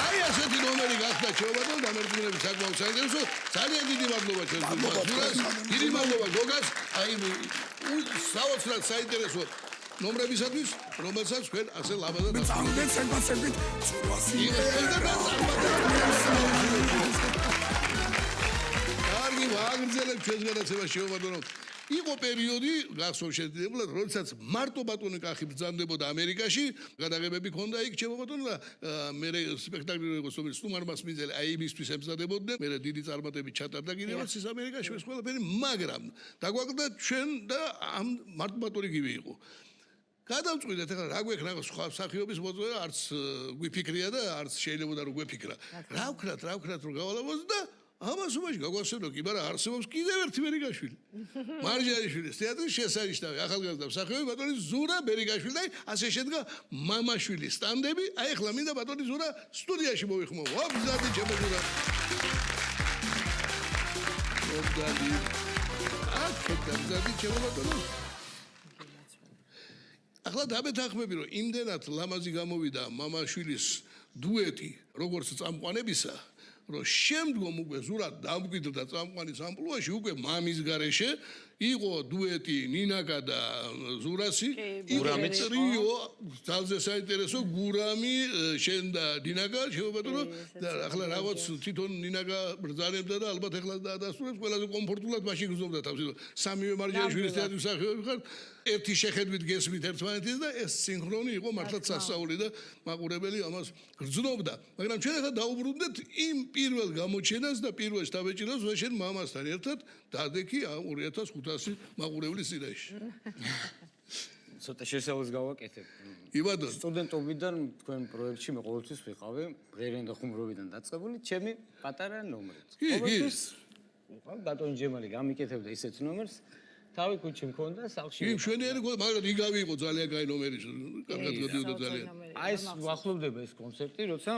აი ასეთი ნომერი გახდა ჩვენებადო დამერწმუნების საკმაოდ საინტერესო. ძალიან დიდი მადლობა ჩვენს გულს. დიდი მადლობა გოგას. აი საოცრად საინტერესო ნომრებისათვის, რომელსაც თქვენ ასე ლაბაზად წამდეთ სენსაცებით ცურვასი. კარგი ვაგრძელებ ჩვენს განაცემას შევაბადო რომ იყო პერიოდი გახსოვ შეძლებულად როდესაც მარტო ბატონი კახი ბრძანდებოდა ამერიკაში გადაღებები ქონდა იქ შევაბადო და მე სპექტაკლი როგორც რომელიც სტუმარმა სმინძელი აი იმისთვის ემზადებოდნენ მე დიდი წარმატებით ჩატარდა კიდევაც ის ამერიკაში ეს ყველაფერი მაგრამ დაგვაკლდა ჩვენ და ამ მარტო ბატონი გივი იყო გადავწყვიტეთ ახლა რა გვექნა სხვა სახიობის მოწვევა არც გვიფიქრია და არც შეიძლება რომ გვეფიქრა რა ვქნათ რომ გავალაბოს და ამას უმაში გაგვასწრო კი მაგრამ არსებობს კიდევ ერთი ბერიგაშვილი მარჯანიშვილის თეატრის შესანიშნავი ახალგაზრდა მსახიობი ბატონი ზურა ბერიგაშვილი და ასე შედგა მამაშვილის სტანდები აი ახლა მინდა ბატონი ზურა სტუდიაში მოვიხმო ვაბზადი ჩემო ზურა ვაბზადი აკეთებზადი ჩემო ბატონო ახლა დამეთანხმები რომ იმდენად ლამაზი გამოვიდა მამაშვილის დუეტი როგორც წამყვანებისა რომ შემდგომ უკვე ზურად დამკვიდრდა წამყვანის ამპლუაში უკვე მამის გარეშე იყო დუეტი ნინაკა და ზურასი იყო ტრიო ძალზე საინტერესო გურამი შენ და დინაკა შევაბადო და ახლა რაღაც თვითონ ნინაკა ბრძანებდა და ალბათ ახლა დაასრულებს ყველაზე კომფორტულად მაშინ გზობდა თავს სამივე მარჯანიშვილის თეატრის მსახიობი ხარ ერთი შეხედვით გესმით ერთმანეთის და ეს სინქრონი იყო მართლაც სასწაული და მაყურებელი ამას გრძნობდა მაგრამ ჩვენ ახლა დაუბრუნდეთ იმ პირველ გამოჩენას და პირველ შტაბეჭირებას ვაშენ მამასთან ერთად დადექი 2500 მაყურებლის წინაშე ცოტა შესავალს გავაკეთებ. იბადო სტუდენტობიდან თქვენ პროექტში მე ყოველთვის ვიყავი ღერიან და ხუმრობიდან დაწყებული ჩემი პატარა ნომრით. ყოველთვის ბატონი ჯემალი გამიკეთებდა ისეთ ნომერს თავი კუჩი მქონდა სახლში. იმ შვენიერი მაგრამ იგავი იყო ძალიან კაი ნომერი კარგად გადიოდა ძალიან აი ეს ვახლოვდება ეს კონცერტი როცა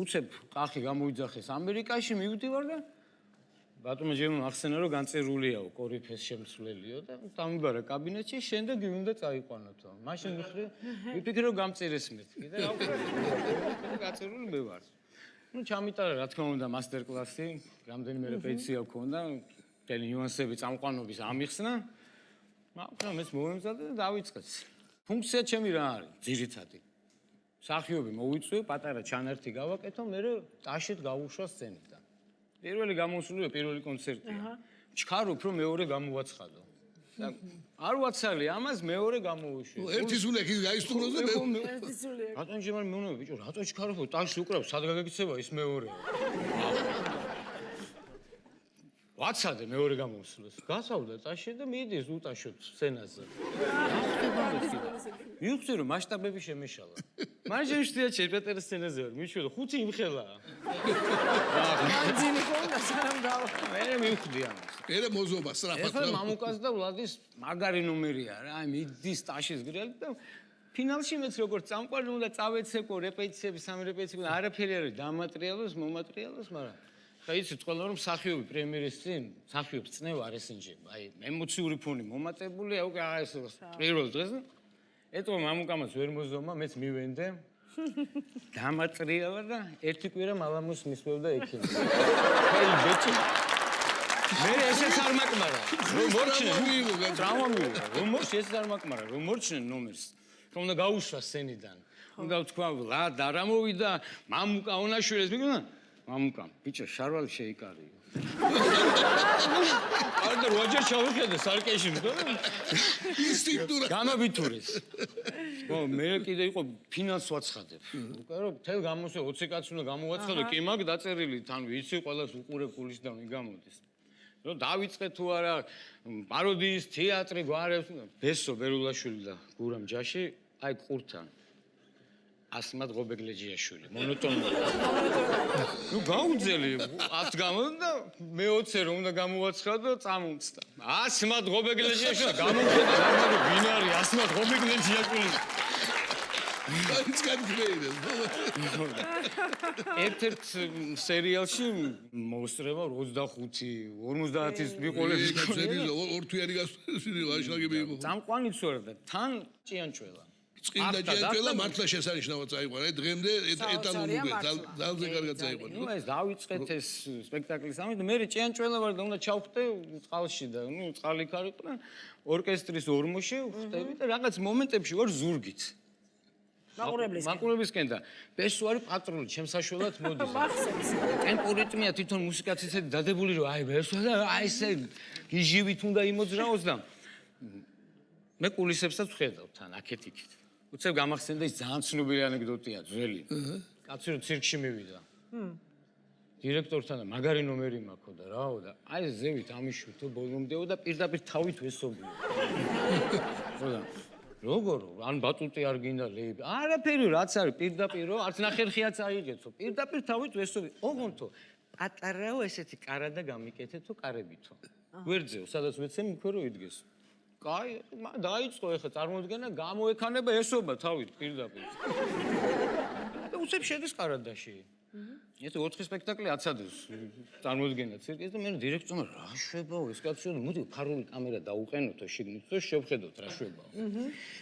უცებ კახი გამოიძახეს ამერიკაში მივდივარ და ბატონო ჯემმა ახსენა რომ განწერულიაო კორიფეს შემცვლელიო და დამიბარა კაბინეტში შენ და გივი უნდა წაიყვანოთ. მაშინ ვიფიქრე რომ გამწერეს მეთქი და რა ვქნა გაწერული მე ვარ. ნუ ჩამიტარა რა თქმა უნდა მასტერ კლასი, რამდენიმე რეპეტიცია გქონდა, მთელი ნიუანსები წამყვანობის ამიხსნა. მაგრამ ეს მომემზადე და დავიწყეთ. ფუნქცია ჩემი რა არის? ძირითადი. სახიობი მოვიწვევ, პატარა ჩანართი გავაკეთო, მე ტაშეთ გავუშვა სცენიდან. პირველი გამოსვლია პირველი კონცერტია. ჩქარობ რომ მეორე გამოვაცხადო. და არ ვაცალე ამას მეორე გამოვუშვი. ერთი სულექი გაისტუმროს და მე ერთი სულია. ბატონი ჯემალი მეუბნება ბიჭო რატო ჩქარობო ტაშს უკრავ სად გაგექცევა ის მეორეა. ვაცადე მეორე გამოსვლას. გასავდა ტაში და მიდის უტაშოთ სცენაზე. მივხვდი რომ მასშტაბები შემეშალა. მაშინ შეთია პეტერის სცენაზე ვარ. მიშვიდო 5 იმხელა. ძინი ქონდა სანამ დავა. მე მივხვდი ამას. ერე მოზობა სწრაფად. ეხლა მამუკას და ვლადის მაგარი ნომერია რა. აი მიდის ტაშის გრელი და ფინალში მეც როგორც წამყვანი უნდა წავეცეკო რეპეტიციები, სამი რეპეტიცია, არაფერი არ არის დამატერიალოს, მომატერიალოს, მაგრამ ხა იცით ყველა რომ მსახიობი პრემიერის წინ მსახიობს წნევა არ ესენჯება. აი ემოციური ფონი მომატებულია, უკვე ეს პირველ დღეს ეტყვა მამუკამაც ვერ მოზომა, მეც მივენდე. დამაწრიალა და ერთი კვირა მალამოს მისვევდა ექიმი. ხელი ბეჭი. მე ესეც არ მაკმარა. რომ მორჩნენ, ტრავმა მიიღო. რომ მორჩნენ ესეც არ მაკმარა, რომ მორჩნენ ნომერს. რომ უნდა გაუშვა სცენიდან. უნდა ვთქვა, ლადა რა მოვიდა, მამუკა ონაშვილეს მიგონა? მამუკა, ბიჭო, შარვალი შეიკარიო. არდა როჯერ ჩავიხედე სარკეში, მგონი? ინსტინქტურად. გამაბითურეს. ხო, მე კიდე იყო ფინანს ვაცხადებ. უკვე რომ თელ გამოსე 20 კაცი უნდა გამოვაცხადო, კი მაგ დაწერილი თან ვიცი ყველას უყურებ გულის და მიგამოდის. რომ დავიწყე თუ არა პაროდიის თეატრი გვარებს, ბესო ბერულაშვილი და გურამ ჯაში, აი ყურთან. ასმად ღობეგლეჯიაშვილი, მონოტონური. ნუ გაუძელი 10 გამოდო და მე 20 რომ უნდა გამოვაცხადო, წამომცდა. ასმად ღობეგლეჯიაშვილი გამომხედა, რა ვინ არის ასმად ღობეგლეჯიაშვილი? ის განგვეირა. ერთ-ერთ სერიალში მოსწრება 25-50-ის მიყოლების ორ თვიანი გასული ვაშლაგები იყო. წამყვანიც ვარ და თან ჭიანჭველა. წინდა ჭიანჭველა მართლა შესანიშნავად წაიყვანა. დღემდე ეტალონური ძალზე კარგად წაიყვანა. ნუ ეს დავიწყეთ ეს სპექტაკლის ამით და მე ჭიანჭველა ვარ და უნდა ჩავხვდე წყალში და ნუ წყალი ქარიყო და ორკესტრის ორმოში ვხვდები და რაღაც მომენტებში ვარ ზურგით. მაყურებლისკენ და ბესო არის პატრონი ჩემს საშუალად მოდის. ტემპო რიტმია თვითონ მუსიკაც ისეთი დადებული რომ აი ბესო და აი ესე გიჟივით უნდა იმოძრაოს და მე კულისებსაც ვხედავ თან აქეთ-იქით. უცებ გამახსენდა ის ძალიან ცნობილი ანეკდოტია ძველი. კაცი რომ ცირკში მივიდა. დირექტორთან და მაგარი ნომერი მაქვს და რაო და აი ზევით ამიშვით ბოლომდეო და პირდაპირ თავით ვესობიო. ხოდა როგორ ან ბატუტი არ გინდა ლეიბი არაფერი რაც არის პირდაპირო არც ნახერხიაც აიღეცო პირდაპირ თავით ვესობი ოღონდ პატარაო ესეთი კარადა გამიკეთეთო კარებითო გვერდზეო სადაც ვეცემ იქ რო იდგეს კაი დაიწყო ეხა წარმოუდგენა გამოექანება ესობა თავით პირდაპირ და უცებ შედის კარადაში ეს 4 სპექტაკლი აცადოს წარმოუდგენა ცირკეს და მე დირექტორმა რა შვებაო ეს კაცო მოდი ფარული კამერა დაუყენოთო შიგნით და შევხედოთ რა შვებაო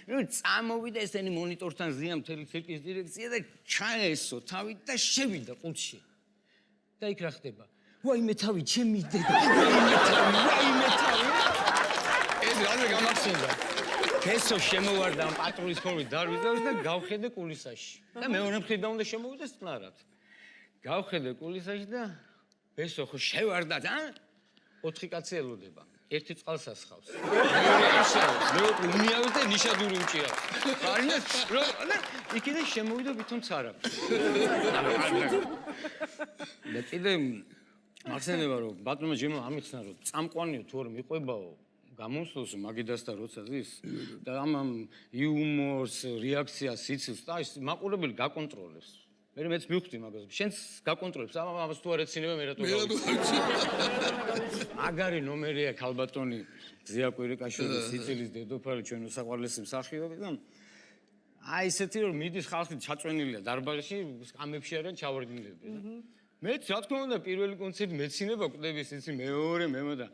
ნუ წამოვიდა ესენი მონიტორთან ზია მთელი ცირკის დირექცია და ჩაესო თავით და შევიდა ყუთში და იქ რა ხდება ვაიმე თავი ჩემი დედა ვაიმე თავი ეს რამე გამახსენდა კესო შემოვარდა ამ პატრულის ხოლმე დარვიდავს და გავხედე კულისაში და მეორე მხრიდან უნდა შემოვიდეს წყნარად გავხედე კულისაში და ბესო ხო შევარდა და 4 კაცი ელოდება. ერთი წყალს ასხავს. მე უნიავი და ნიშადური უჭირავს. არია და იქიდან შემოვიდა თვითონ ცარა. და კიდე მახსენდება რომ ბატონმა ჯემმა ამიხსნა რომ წამყვანიო თუ არ მიყვებაო გამოსვლოს მაგიდას და როცა ზის და ამ იუმორს რეაქციას იცის და ის მაყურებელი გაკონტროლებს. მე მეც მივხვდი მაგას. შენს გაკონტროლებს ამას თუ არ ეცინება მე რატო გავიცი. მაგარი ნომერია ქალბატონი ზია კვირიკაშვილის სიცილის დედოფალი ჩვენ უსაყვარლესი მსახიობი და აი ესეთი რომ მიდის ხალხი ჩაწვენილია დარბაზში ამებში არიან ჩავარდნილები. მეც რა თქმა უნდა პირველი კონცერტი მეცინება კვდების იცი მეორე და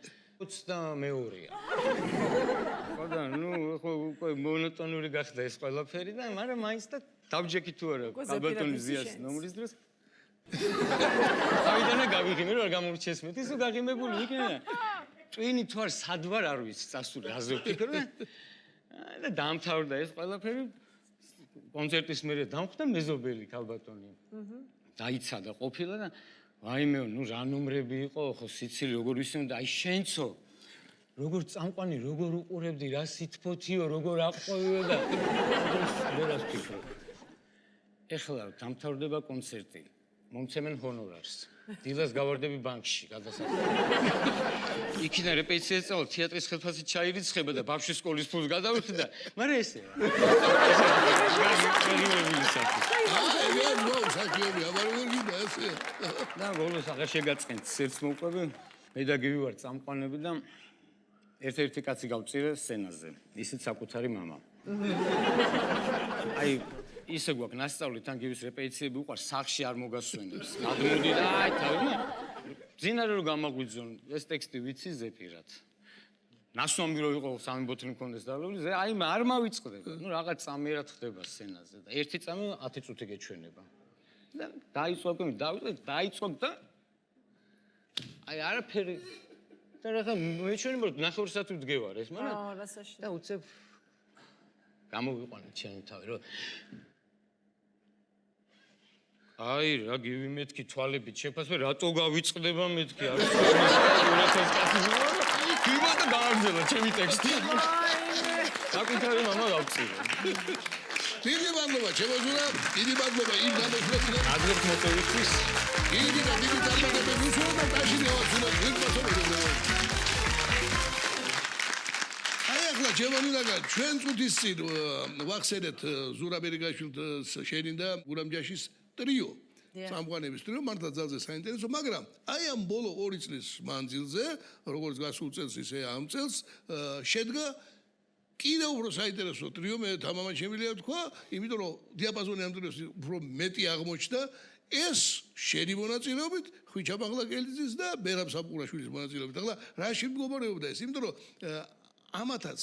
22-ია. ხოდა ნუ ხო უკვე მონოტონური გახდა ეს ყველაფერი და მაგრამ მაინც და დავჯექი თუ არა ქალბატონი ზიას ნომრის დროს. ავიდანა გავიღიმე რომ არ გამორჩეს მე ისო გაღიმებული იქნება. ტვინი თუ არ სად ვარ არ ვიცი წასული რაზე ვფიქრობ და დამთავრდა ეს ყველაფერი კონცერტის მერე დამხვდა მეზობელი ქალბატონი. დაიცადა ყოფილა და ვაიმეო ნუ რა ნომრები იყო ხო სიცილი როგორ ვისმენდა აი შენცო როგორ წამყვანი როგორ უყურებდი რა სითფოთიო როგორ აყვევიო და მე რა ვფიქრობ ეხლა დამთავრდება კონცერტი მომცემენ ჰონორარს დილას გავარდები ბანკში გადასახადად იქიდან რეპეტიციას წავალ თეატრის ხელფასი ჩაირიცხება და ბავშვის სკოლის ფულს გადავიხდი და მაგრამ ესეა და ბოლოს აღარ შეგაწყენთ სერც მოყვები მე და გივი ვარ წამყვანები და ერთ-ერთი კაცი გავწირე სცენაზე ისიც საკუთარი მამა აი ისე გვაქვს ნასწავლი თან გივის რეპეტიციები უყარ სახში არ მოგასვენებს. გადმოდი და აი თავი. ძინარე რომ გამაგვიძონ ეს ტექსტი ვიცი ზეპირად. ნასვამი რო იყო სამი ბოთლი მქონდეს დავლებული, აი არ მავიწყდება. ნუ რაღაც წამიერად ხდება სცენაზე და ერთი წამი 10 წუთი გეჩვენება. და დაიწყო და აი არაფერი და რა მეჩვენება რომ ნახევარსაათი ვდგევარ ეს, მაგრამ რასაში და უცებ გამოვიყვანეთ ჩემი თავი რომ აი რა გივი მეთქი თვალებით შეფასე რატო გავიწყდება მეთქი არ გივა და გააგზავნა ჩემი ტექსტი საკუთარი მამა გავწირო დიდი მადლობა ჩემო ზურა დიდი მადლობა იმ გამოსვლაზე აგრეთ მოტივისთვის დიდი წარმატებები უშუალოდ და დაშინებას უნდა ვიყვასო ახლა ჩემონილაგა ჩვენ წუთის წინ ვახსენეთ ზურა ბერიგაშვილს შენინდა გურამჯაშის ტრიო სამყაროების ტრიო მართლა ძალზე საინტერესო მაგრამ აი ამ ბოლო 2 წლის მანძილზე როგორც გასულ წელს ისე ამ წელს შედგა კიდევ უფრო საინტერესო ტრიო მე თამამად შემიძლია ვთქვა იმიტომ რომ დიაპაზონი ამ ტრიოს უფრო მეტი აღმოჩნდა ეს შენი მონაწილეობით ხვიჩა ბაღლაკელიძის და მერაბ საფყურაშვილის მონაწილეობით ახლა რაში მდგომარეობდა ეს იმიტომ რომ ამათაც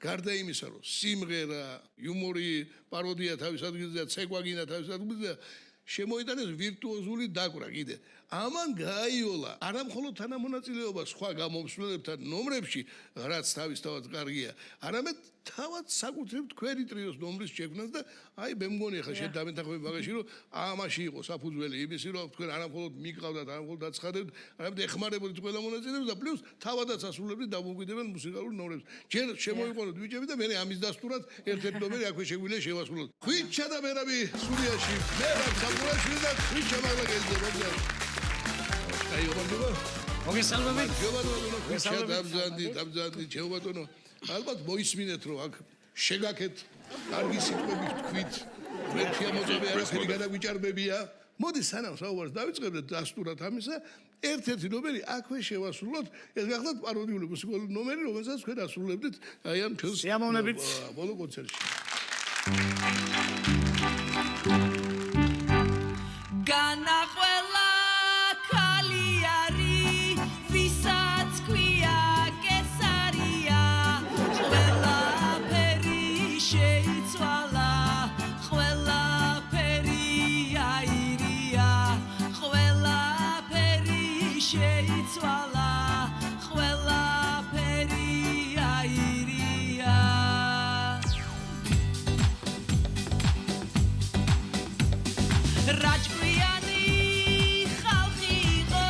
გარდა იმისა რომ სიმღერა, იუმორი, პაროდია თავის ადგილზე და ცეკვაგინა თავის ადგილზე შემოიტანეს ვირტუოზული დაკვრა კიდე. ამან გააიოლა არა მხოლოდ თანამონაწილეობა სხვა გამომსვლელებთან ნომრებში, რაც თავისთავად კარგია, არამედ თავად საკუთრებით თქვენი ტრიოს ნომრის შექმნას და აი მე მგონი ახლა შენ დამეთანხმები მაგაში რომ ამაში იყო საფუძველი იმისი რომ თქვენ არა მხოლოდ მიყავდათ, არა მხოლოდ დაცხადებთ, არამედ ეხმარებოდით ყველა მონაწილეებს და პლუს თავადაც ასრულებდით დამოუკიდებელ მუსიკალურ ნომრებს. ჯერ შემოიყვანოთ ბიჭები და მე ამის დასტურად ერთ-ერთი ნომერი აქვე შეგვიძლია შევასრულოთ. ხვიჩა და მერაბი სურიაში, მერაბ საფყურაშვილი და ხვიჩა ბაღლაკელიძე მოგზაურობ. აი ობანდობა მოგესალმებით დამზადდი ჩემო ალბათ მოისმინეთ რომ აქ შეგაკეთ კარგი სიტყვები თქვით ვერქია მოწები არაფერი გადაგვიჭარბებია მოდი სანამ საუბარს დავიწყებდეთ დასტურად ამისა ერთ-ერთი ნომერი აქვე შევასრულოთ ეს გახლავთ პაროდიული მუსიკალური ნომერი რომელსაც თქვენ ასრულებდით აი ამ ჩვენს სიამოვნებით ბოლო კონცერტში განახველა ქალიარი ვისაც ქვია კესარია ყველაფერი შეიცვალა ყველაფერი აირია ყველაფერი შეიცვალა ყველაფერი აირია რაჭკვიანი ხალხი იყო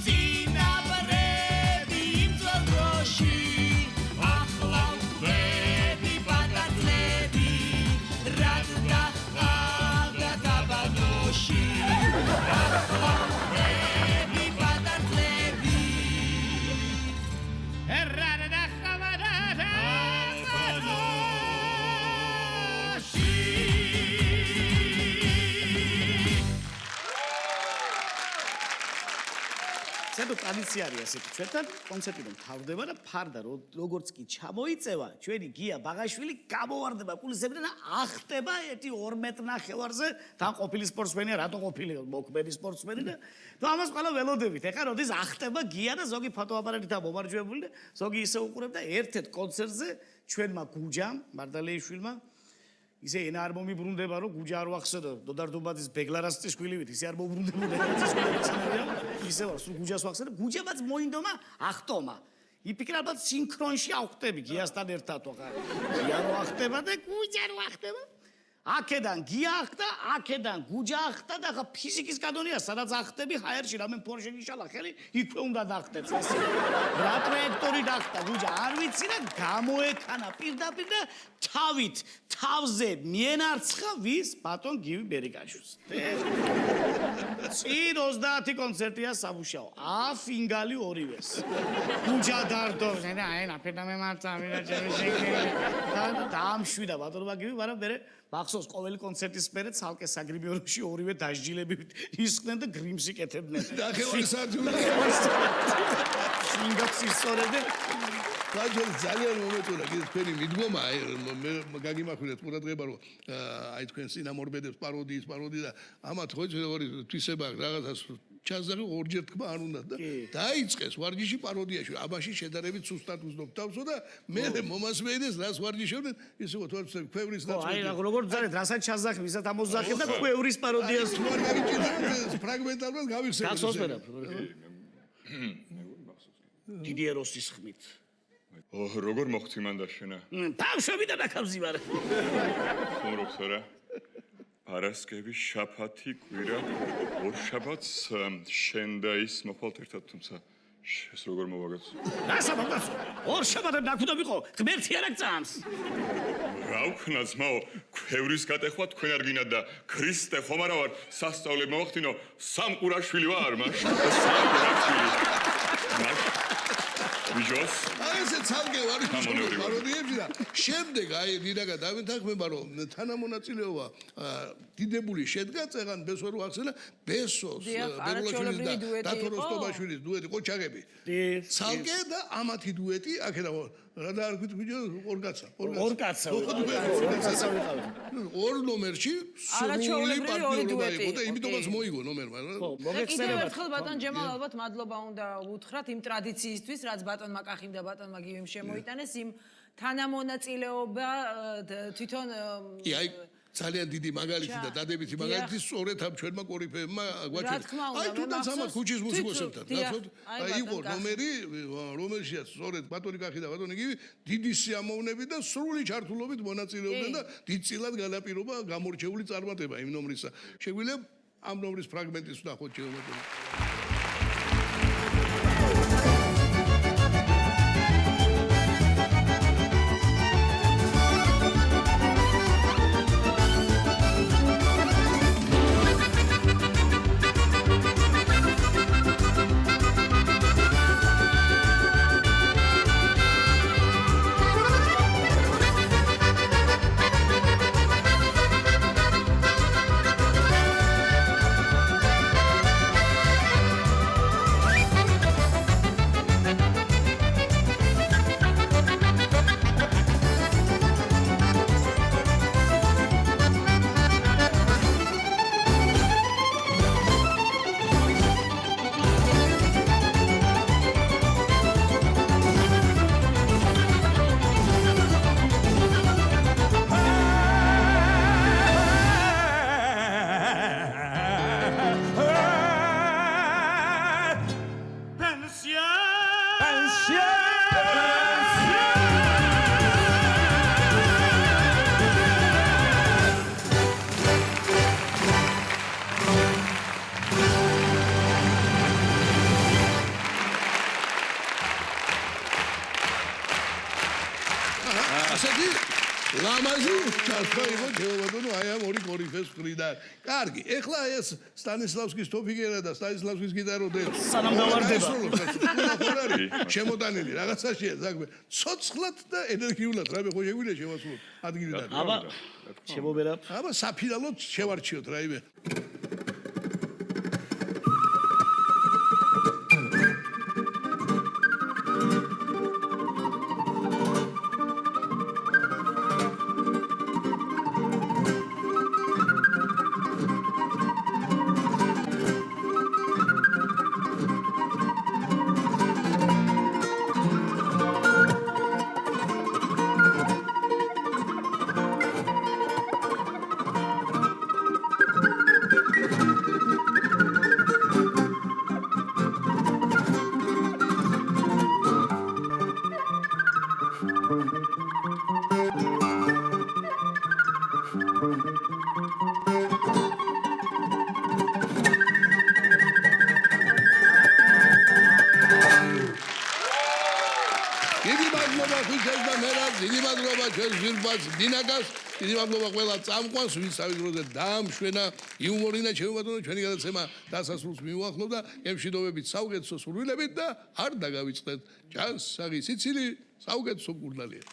ძინაბრები იმ ძველ დროში ახლა ვხვდები ბატალები რად დახავდა გაბანოში ახლა ვხვდები ბატალები რად დახავდა ცოტა ტრადიცია არის ასეთი ჩვენთან კონცერტი რომ თავდება და ფარდა როგორც კი ჩამოიწევა ჩვენი გია ბაღაშვილი გამოვარდება კულისებიდან და ახტება 1-2 მეტრ ნახევარზე თან ყოფილი სპორტსმენია რატო ყოფილი მოქმედი სპორტსმენი და ამას ყველა ველოდებით ეხლა როდის ახტება გია და ზოგი ფოტოაპარატით ამომარჯვებული და ზოგი ისე უყურებდა ერთ-ერთ კონცერტზე ჩვენმა გუჯამ მარდალეიშვილმა ისე ენა არ მომიბრუნდება რომ გუჯა არ ვახსენო დოდარდობაძის ბეგლარასის შვილივით ისე არ მომბრუნდებოდა ისე ვარ სულ გუჯას ვახსენე გუჯებაც მოინდომა ახტომა იფიქრა ალბათ სინქრონში ავხტები გიასთან ერთად ვახარ გია რო ახტება და გუჯა რო ახტება აქედან გია ახტა აქედან გუჯა ახტა და ხა ფიზიკის კანონია სადაც ახტები ჰაერში რამე ფორში იშალა ხელი იქვე უნდა დახტებს ეს რა ტრაექტორი დახტა გუჯა არ ვიცი და გამოექანა პირდაპირ და თავით თავზე მიენარცხა ვის ბატონ გივი ბერიგაშვილს წინ 30 კონცერტია სამუშაო აფინგალი ორივეს გუჯა დარდო და აი ნაფედა მემართა ვინა ჩემი შეკრება და დამშვიდა ბატონმა გივი მაგრამ მე მახსოვს ყოველი კონცერტის მერე ცალკე საგრიბიოროში ორივე დასჯილებით ისხდნენ და გრიმს იკეთებდნენ და ხელის საძულე სინგაპს ისწორებდნენ ბაჭორი ძალიან მომეწონა კიდე თქვენი მიდგომა, აი მე გაგიმახვილეთ ყურადღება რომ აი თქვენ სინამორბედებს პაროდიის და ამათ ხო ორი თვისება რაღაცას ჩაზარი ორჯერ თქმა არ უნდა და დაიწყეს ვარჯიში პაროდიაში. ამაში შედარებით სუსტად უზნობ თავსო და მე მომასმენდეს რას ვარჯიშობდნენ ისე ხო თორემ ქვევრის აი როგორ ძალეთ რასაც ჩაზახი ვისაც ამოძახი და ქვევრის პაროდიას თუ არ გავიჭირდა ფრაგმენტალურად გავიხსენე. გახსოვსდათ დიდიეროსის ხმით როგორ მოხდი მან დაშენა? ბავშვებიდან აქამზივარ ხუმრობს არა? პარასკევის შაფათი კვირა ორშაბათს შენ და ის მოხვალთ ერთად თუმცა ეს როგორ მოვაგაც? რასა მოგაც ორშაბათად ნაკვდა ვიყო ღმერთი არ აგწამს რა ვქნა ძმაო ქვევრის გატეხვა თქვენ არ გინათ და ქრისტე ხომ არა ვარ სასწაულებ მოვახდინო სამყურაშვილი ვარ მაშინ სამყურაშვილი ვიჟოს აი ესე ცალკე ვარ პაროდიებში და შემდეგ აი დიდაგა დავეთანხმება რომ თანამონაწილეობა დიდებული შედგა წეგან ბესო რო ახსენა ბესოს ბებულაშვილის და დათო როსტომაშვილის დუეტი ყოჩაღები ცალკე და ამათი დუეტი აქედა რა დაარქვით ბიჭო ორ კაცა ორ ნომერში სრული პარტნიორობა იყო და იმიტომაც მოიგო ნომერმა კიდევ ერთხელ ბატონ ჯემალ ალბათ მადლობა უნდა უთხრათ იმ ტრადიციისთვის რაც ბატონმა კახიმ და ბატონმა გივიმ შემოიტანეს იმ თანამონაწილეობა თვითონ აი ძალიან დიდი მაგალითი და დადებითი მაგალითი სწორედ ამ ჩვენმა კორიფეებმა გვაჩვენეს. აი თუნდაც ამათ ქუჩის მუსიკოსებთან, გახსოვთ? აი იყო ნომერი, რომელშიაც სწორედ ბატონი კახი და ბატონი გივი დიდი სიამოვნებით და სრული ჩართულობით მონაწილეობდნენ და დიდწილად განაპირობა გამორჩეული წარმატება იმ ნომრისა. შეგვიძლია ამ ნომრის ფრაგმენტის ვნახოთ შეგვიძლია. ლამაზი ჩასვა იყო ჯეობატონო აი ამ ორი კორიფეს მხრიდან. კარგი, ეხლა ეს სტანისლავსკის თოფიგერა და სტანისლავსკის გიტარო დე. სანამ დავარდება. შემოტანილი რაღაცაშია საქმე. ცოცხლად და ენერგიულად რა მე ხო შეგვიძლია შევასრულოთ ადგილიდან. აბა შემობერა. აბა საფინალოდ შევარჩიოთ რაიმე. დინაკას დიდი მადლობა ყველა წამყვანს ვინც თავის დროზე დაამშვენა იუმორინა ჩემბატონო ჩვენი გადაცემა დასასრულს მიუახლოვდა ემშვიდობებით საუკეთესო სურვილებით და არ დაგავიწყდეთ ჯანსაღი სიცილი საუკეთესო გურნალია